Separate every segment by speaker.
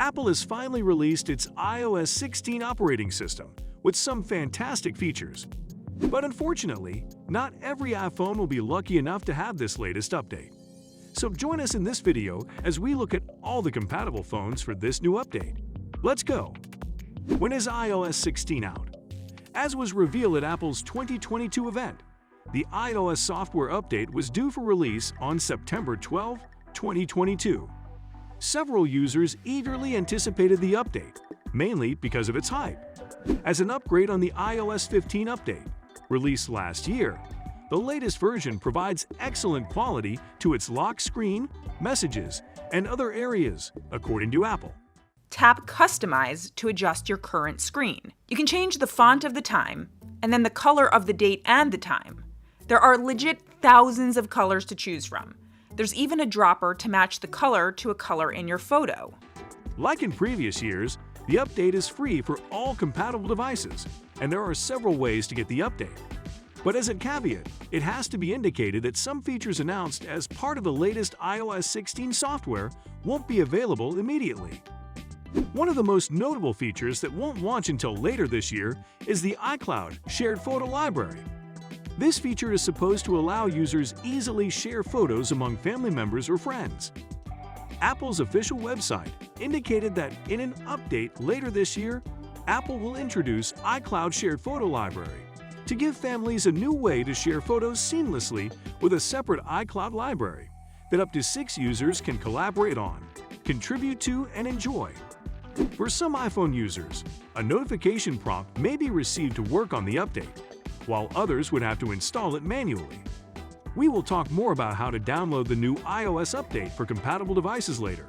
Speaker 1: Apple has finally released its iOS 16 operating system with some fantastic features. But unfortunately, not every iPhone will be lucky enough to have this latest update. So join us in this video as we look at all the compatible phones for this new update. Let's go! When is iOS 16 out? As was revealed at Apple's 2022 event, the iOS software update was due for release on September 12, 2022. Several users eagerly anticipated the update, mainly because of its hype. As an upgrade on the iOS 15 update, released last year, the latest version provides excellent quality to its lock screen, messages, and other areas, according to Apple.
Speaker 2: Tap Customize to adjust your current screen. You can change the font of the time, and then the color of the date and the time. There are legit thousands of colors to choose from. There's even a dropper to match the color to a color in your photo.
Speaker 1: Like in previous years, the update is free for all compatible devices, and there are several ways to get the update. But as a caveat, it has to be indicated that some features announced as part of the latest iOS 16 software won't be available immediately. One of the most notable features that won't launch until later this year is the iCloud Shared Photo Library. This feature is supposed to allow users easily share photos among family members or friends. Apple's official website indicated that in an update later this year, Apple will introduce iCloud Shared Photo Library to give families a new way to share photos seamlessly with a separate iCloud library that up to 6 users can collaborate on, contribute to, and enjoy. For some iPhone users, a notification prompt may be received to work on the update, while others would have to install it manually. We will talk more about how to download the new iOS update for compatible devices later,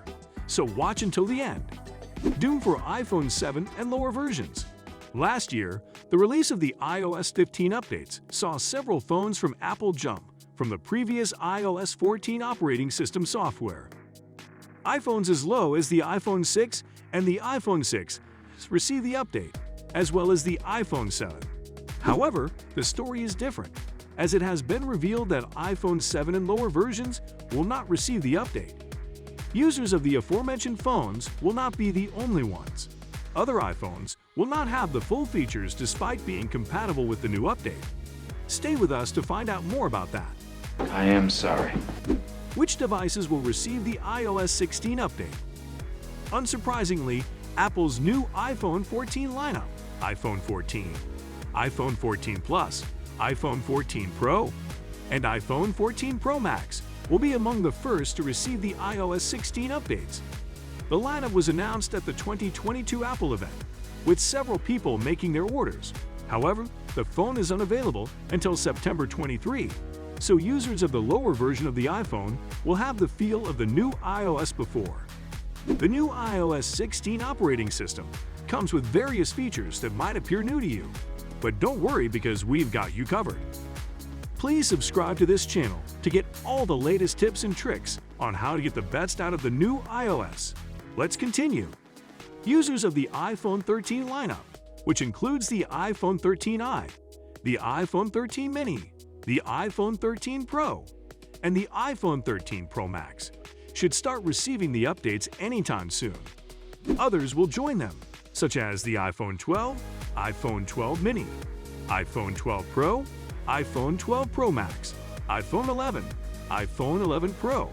Speaker 1: so watch until the end. Doomed for iPhone 7 and lower versions. Last year, the release of the iOS 15 updates saw several phones from Apple jump from the previous iOS 14 operating system software. iPhones as low as the iPhone 6 and the iPhone 6 received the update, as well as the iPhone 7. However, the story is different, as it has been revealed that iPhone 7 and lower versions will not receive the update. Users of the aforementioned phones will not be the only ones. Other iPhones will not have the full features despite being compatible with the new update. Stay with us to find out more about that.
Speaker 3: I am sorry.
Speaker 1: Which devices will receive the iOS 16 update? Unsurprisingly, Apple's new iPhone 14 lineup, iPhone 14, iPhone 14 Plus, iPhone 14 Pro, and iPhone 14 Pro Max will be among the first to receive the iOS 16 updates. The lineup was announced at the 2022 Apple event, with several people making their orders. However, the phone is unavailable until September 23, so users of the lower version of the iPhone will have the feel of the new iOS before. The new iOS 16 operating system comes with various features that might appear new to you. But don't worry because we've got you covered. Please subscribe to this channel to get all the latest tips and tricks on how to get the best out of the new iOS. Let's continue. Users of the iPhone 13 lineup, which includes the iPhone 13i, the iPhone 13 mini, the iPhone 13 Pro, and the iPhone 13 Pro Max, should start receiving the updates anytime soon. Others will join them, such as the iPhone 12, iPhone 12 mini, iPhone 12 Pro, iPhone 12 Pro Max, iPhone 11, iPhone 11 Pro,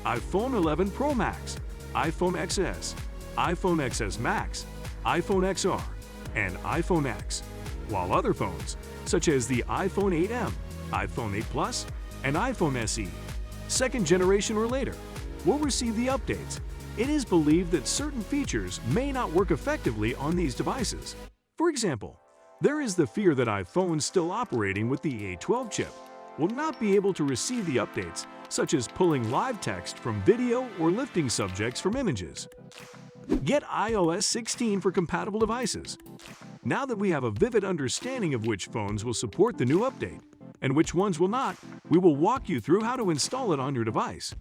Speaker 1: iPhone 11 Pro Max, iPhone XS, iPhone XS Max, iPhone XR, and iPhone X, while other phones, such as the iPhone 8M, iPhone 8 Plus, and iPhone SE, second generation or later, will receive the updates. It is believed that certain features may not work effectively on these devices. For example, there is the fear that iPhones still operating with the A12 chip will not be able to receive the updates, such as pulling live text from video or lifting subjects from images. Get iOS 16 for compatible devices. Now that we have a vivid understanding of which phones will support the new update and which ones will not, we will walk you through how to install it on your device.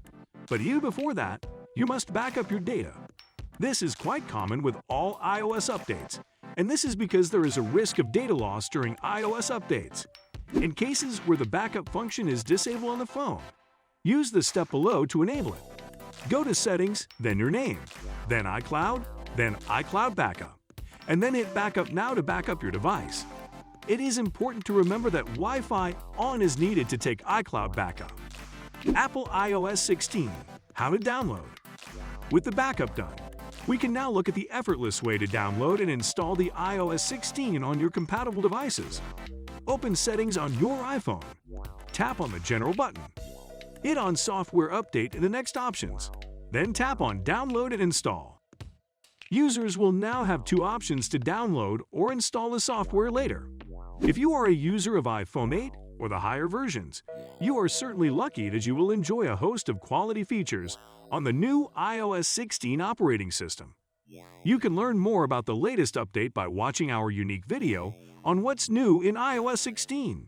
Speaker 1: But even before that, you must back up your data. This is quite common with all iOS updates, and this is because there is a risk of data loss during iOS updates. In cases where the backup function is disabled on the phone, use the step below to enable it. Go to Settings, then your name, then iCloud, then iCloud Backup, and then hit Backup Now to back up your device. It is important to remember that Wi-Fi on is needed to take iCloud backup. Apple iOS 16. How to download. With the backup done, we can now look at the effortless way to download and install the iOS 16 on your compatible devices. Open Settings on your iPhone. Tap on the General button. Hit on Software Update in the next options. Then tap on Download and Install. Users will now have two options to download or install the software later. If you are a user of iPhone 8 or the higher versions, you are certainly lucky that you will enjoy a host of quality features on the new iOS 16 operating system. You can learn more about the latest update by watching our unique video on what's new in iOS 16.